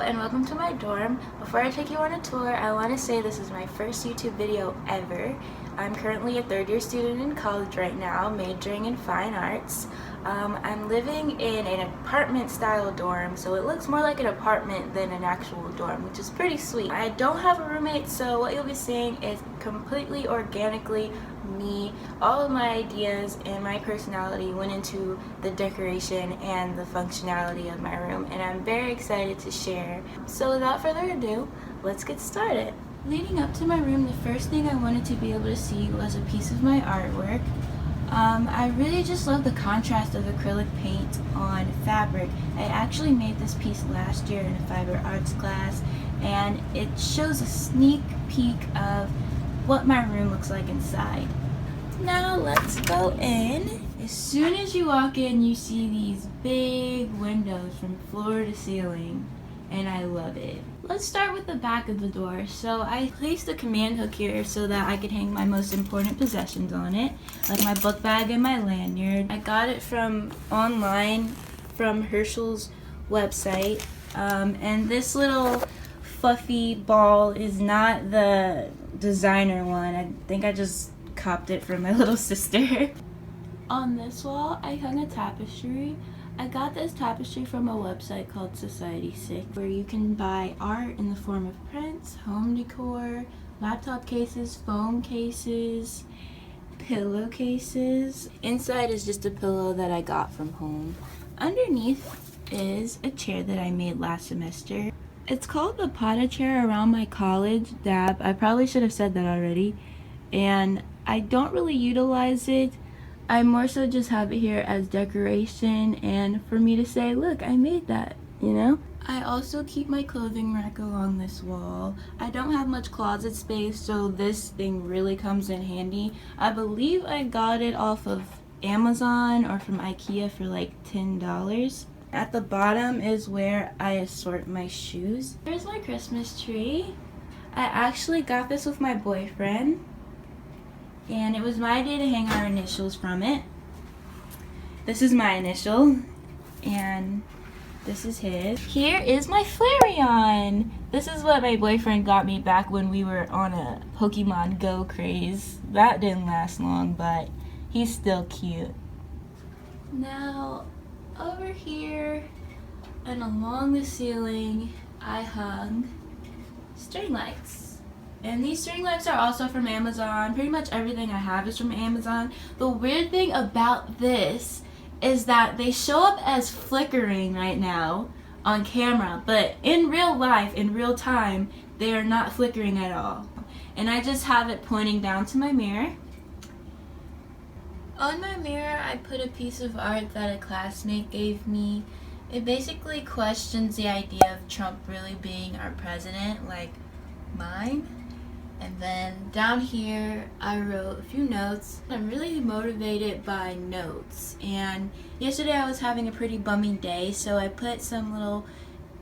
And welcome to my dorm. Before I take you on a tour, I want to say this is my first YouTube video ever. I'm currently a third-year student in college right now, majoring in fine arts. I'm living in an apartment-style dorm, so it looks more like an apartment than an actual dorm, which is pretty sweet. I don't have a roommate, so what you'll be seeing is completely organically me. All of my ideas and my personality went into the decoration and the functionality of my room, and I'm very excited to share. So without further ado, let's get started. Leading up to my room, the first thing I wanted to be able to see was a piece of my artwork. I really just love the contrast of acrylic paint on fabric. I actually made this piece last year in a fiber arts class, and it shows a sneak peek of what my room looks like inside. Now let's go in. As soon as you walk in, you see these big windows from floor to ceiling, and I love it. Let's start with the back of the door. So I placed a command hook here so that I could hang my most important possessions on it, like my book bag and my lanyard. I got it from online from Herschel's website, and this little fluffy ball is not the designer one. I think I just copped it from my little sister. On this wall, I hung a tapestry. I got this tapestry from a website called SZA Hiiijack, where you can buy art in the form of prints, home decor, laptop cases, phone cases, pillowcases. Inside is just a pillow that I got from home. Underneath is a chair that I made last semester. It's called the Pata chair around my college, DAB. I probably should have said that already. And I don't really utilize it. I more so just have it here as decoration and for me to say, look, I made that, you know? I also keep my clothing rack along this wall. I don't have much closet space, so this thing really comes in handy. I believe I got it off of Amazon or from IKEA for like $10. At the bottom is where I assort my shoes. Here's my Christmas tree. I actually got this with my boyfriend, and it was my idea to hang our initials from it. This is my initial, and this is his. Here is my Flareon. This is what my boyfriend got me back when we were on a Pokemon Go craze. That didn't last long, but he's still cute. Now, over here and along the ceiling, I hung string lights. And these string lights are also from Amazon. Pretty much everything I have is from Amazon. The weird thing about this is that they show up as flickering right now on camera, but in real life, in real time, they are not flickering at all. And I just have it pointing down to my mirror. On my mirror, I put a piece of art that a classmate gave me. It basically questions the idea of Trump really being our president, like mine. And then down here, I wrote a few notes. I'm really motivated by notes. And yesterday I was having a pretty bummy day, so I put some little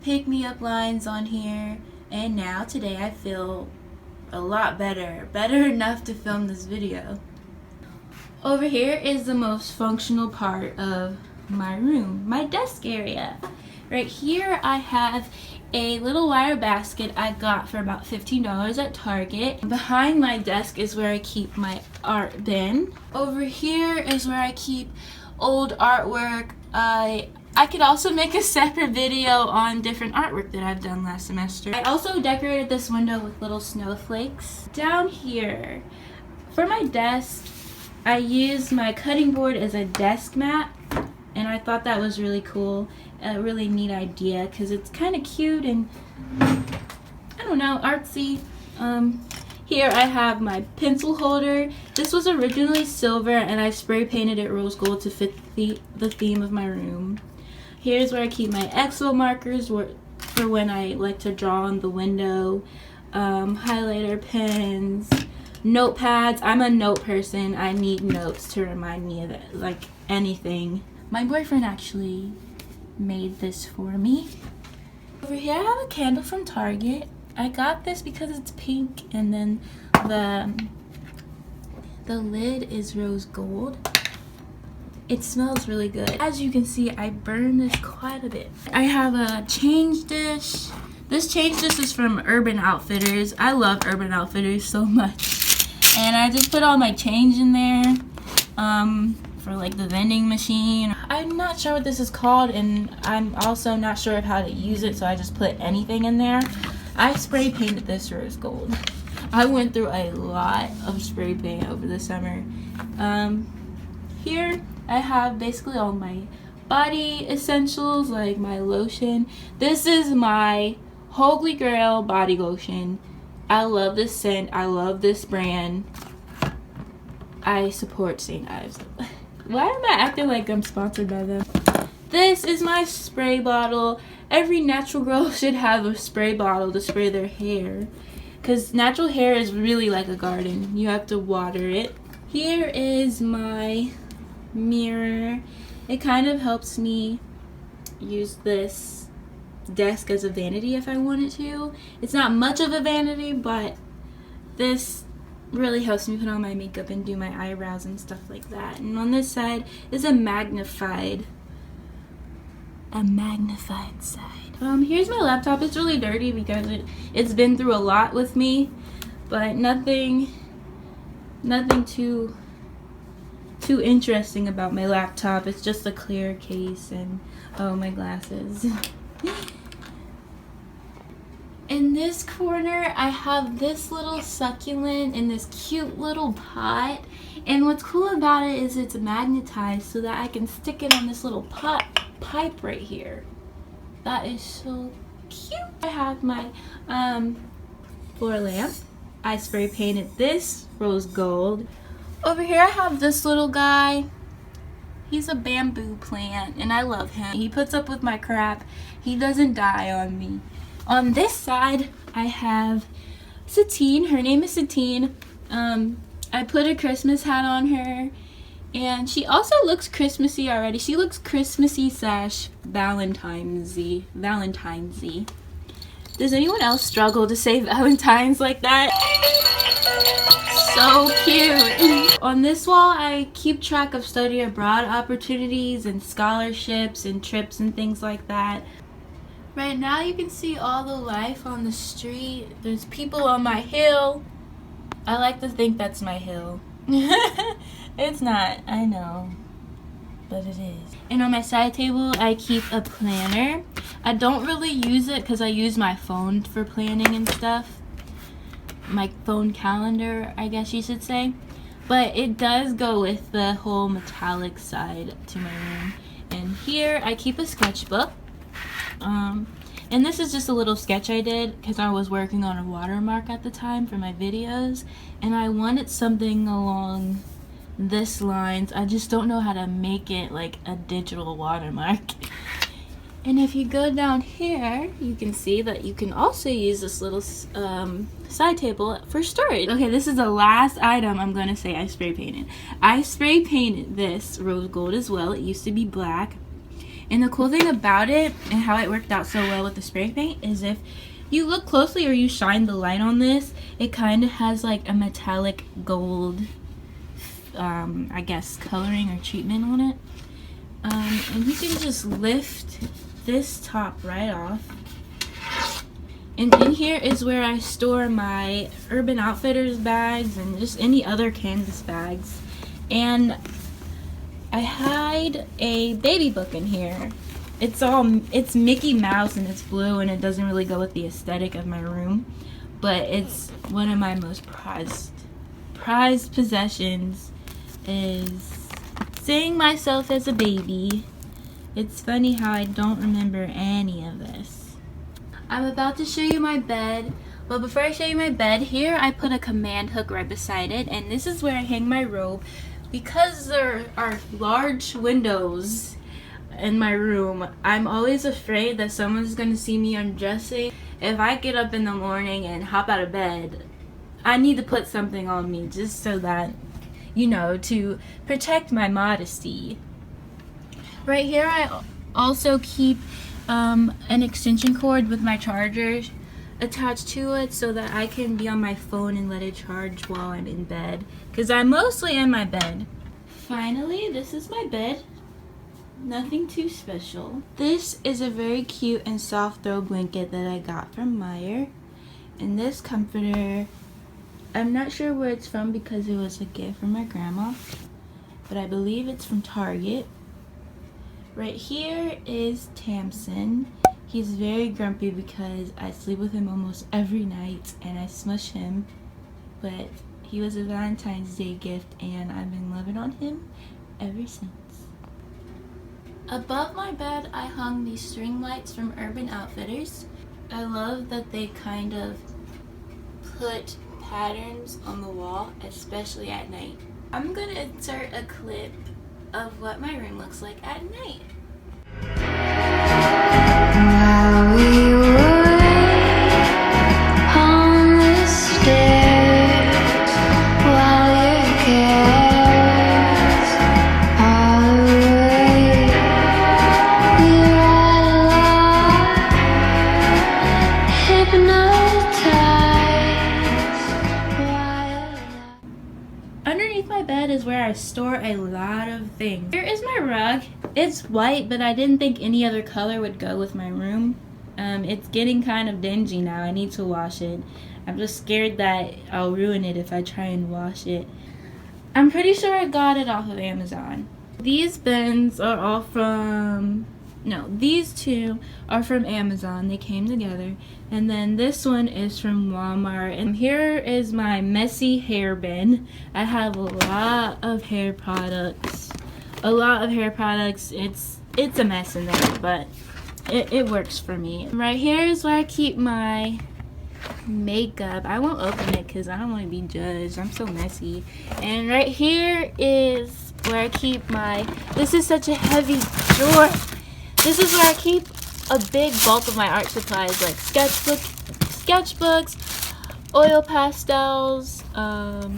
pick-me-up lines on here. And now today I feel a lot better. Better enough to film this video. Over here is the most functional part of my room, my desk area. Right here I have a little wire basket I got for about $15 at Target. Behind my desk is where I keep my art bin. Over here is where I keep old artwork. I could also make a separate video on different artwork that I've done last semester. I also decorated this window with little snowflakes. Down here, for my desk, I used my cutting board as a desk mat, and I thought that was really cool. A really neat idea because it's kind of cute and, I don't know, artsy. Here I have my pencil holder. This was originally silver and I spray painted it rose gold to fit the theme of my room. Here's where I keep my Expo markers, for when I like to draw on the window, highlighter pens, notepads. I'm a note person. I need notes to remind me of it, like anything. My boyfriend actually made this for me. Over here I have a candle from Target. I got this because it's pink, and then the lid is rose gold. It smells really good. As you can see, I burned this quite a bit. I have a change dish. This change dish is from Urban Outfitters. I love Urban Outfitters so much. And I just put all my change in there for like the vending machine. I'm not sure what this is called, and I'm also not sure of how to use it, so I just put anything in there. I spray painted this rose gold. I went through a lot of spray paint over the summer. Here I have basically all my body essentials, like my lotion. This is my Holy Grail body lotion. I love this scent. I love this brand. I support St. Ives. Why am I acting like I'm sponsored by them? This is my spray bottle. Every natural girl should have a spray bottle to spray their hair, because natural hair is really like a garden. You have to water it. Here is my mirror. It kind of helps me use this desk as a vanity if I wanted to. It's not much of a vanity, but this really helps me put on my makeup and do my eyebrows and stuff like that. And on this side is a magnified side. Here's my laptop. It's really dirty because it's been through a lot with me, but nothing too interesting about my laptop. It's just a clear case, and oh, my glasses. In this corner, I have this little succulent in this cute little pot, and what's cool about it is it's magnetized so that I can stick it on this little pipe right here. That is so cute. I have my floor lamp. I spray painted this rose gold. Over here I have this little guy. He's a bamboo plant, and I love him. He puts up with my crap. He doesn't die on me. On this side, I have Satine. Her name is Satine. I put a Christmas hat on her, and she also looks Christmassy already. She looks Christmassy / Valentine's-y. Does anyone else struggle to say Valentine's like that? So cute. On this wall, I keep track of study abroad opportunities and scholarships and trips and things like that. Right now you can see all the life on the street. There's people on my hill. I like to think that's my hill. It's not, I know, but it is. And on my side table I keep a planner. I don't really use it because I use my phone for planning and stuff. My phone calendar, I guess you should say. But it does go with the whole metallic side to my room. And here I keep a sketchbook. And this is just a little sketch I did because I was working on a watermark at the time for my videos, and I wanted something along this lines. I just don't know how to make it like a digital watermark. And if you go down here, you can see that you can also use this little side table for storage. Okay, this is the last item I'm gonna say I spray painted. I spray painted this rose gold as well. It used to be black. And the cool thing about it and how it worked out so well with the spray paint is if you look closely or you shine the light on this, it kind of has like a metallic gold, I guess, coloring or treatment on it. And you can just lift this top right off. And in here is where I store my Urban Outfitters bags and just any other canvas bags. And I hide a baby book in here. It's Mickey Mouse and it's blue, and it doesn't really go with the aesthetic of my room, but it's one of my most prized possessions, is seeing myself as a baby. It's funny how I don't remember any of this. I'm about to show you my bed, but before I show you my bed, here I put a command hook right beside it, and this is where I hang my robe. Because there are large windows, in my room. I'm always afraid that someone's gonna see me undressing. If I get up in the morning and hop out of bed, I need to put something on me just so that, you know, to protect my modesty. Right here I also keep an extension cord with my charger attached to it so that I can be on my phone and let it charge while I'm in bed, because I'm mostly in my bed. Finally, this is my bed. Nothing too special. This is a very cute and soft throw blanket that I got from Meyer. And this comforter, I'm not sure where it's from because it was a gift from my grandma, but I believe it's from Target. Right here is Tamsin. He's very grumpy because I sleep with him almost every night and I smush him, but he was a Valentine's Day gift and I've been loving on him ever since. Above my bed I hung these string lights from Urban Outfitters. I love that they kind of put patterns on the wall, especially at night. I'm gonna insert a clip of what my room looks like at night. While we were on the stairs, while your cares are away, we ride along, hypnotized. Underneath my bed is where I store a lot of things. Here is my rug. It's white, but I didn't think any other color would go with my room. It's getting kind of dingy now. I need to wash it. I'm just scared that I'll ruin it if I try and wash it. I'm pretty sure I got it off of Amazon. These bins are all from... No, these two are from Amazon. They came together. And then this one is from Walmart. And here is my messy hair bin. I have a lot of hair products. It's a mess in there, but it works for me. Right here is where I keep my makeup. I won't open it because I don't want to be judged. I'm so messy. And right here is where I keep my... This is such a heavy drawer. This is where I keep a big bulk of my art supplies, like sketchbooks, oil pastels, a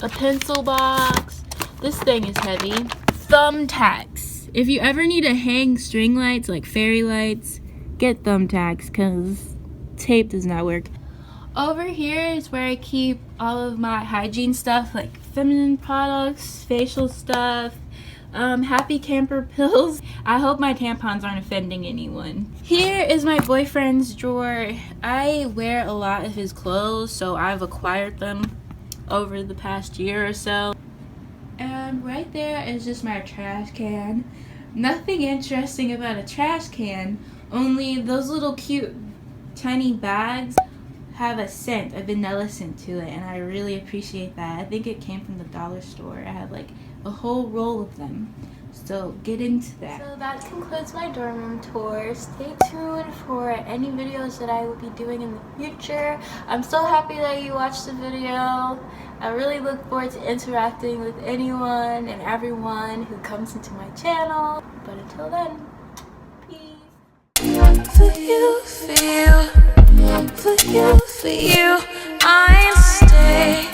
pencil box. This thing is heavy. Thumbtacks. If you ever need to hang string lights like fairy lights, get thumbtacks because tape does not work. Over here is where I keep all of my hygiene stuff like feminine products, facial stuff, happy camper pills. I hope my tampons aren't offending anyone. Here is my boyfriend's drawer. I wear a lot of his clothes, so I've acquired them over the past year or so. And right there is just my trash can. Nothing interesting about a trash can, only those little cute tiny bags have a scent, a vanilla scent to it, and I really appreciate that. I think it came from the dollar store. I have like a whole roll of them. So get into that. So that concludes my dorm room tour. Stay tuned for any videos that I will be doing in the future. I'm so happy that you watched the video. I really look forward to interacting with anyone and everyone who comes into my channel. But until then, peace. For you, I stay.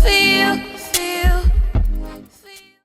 For you.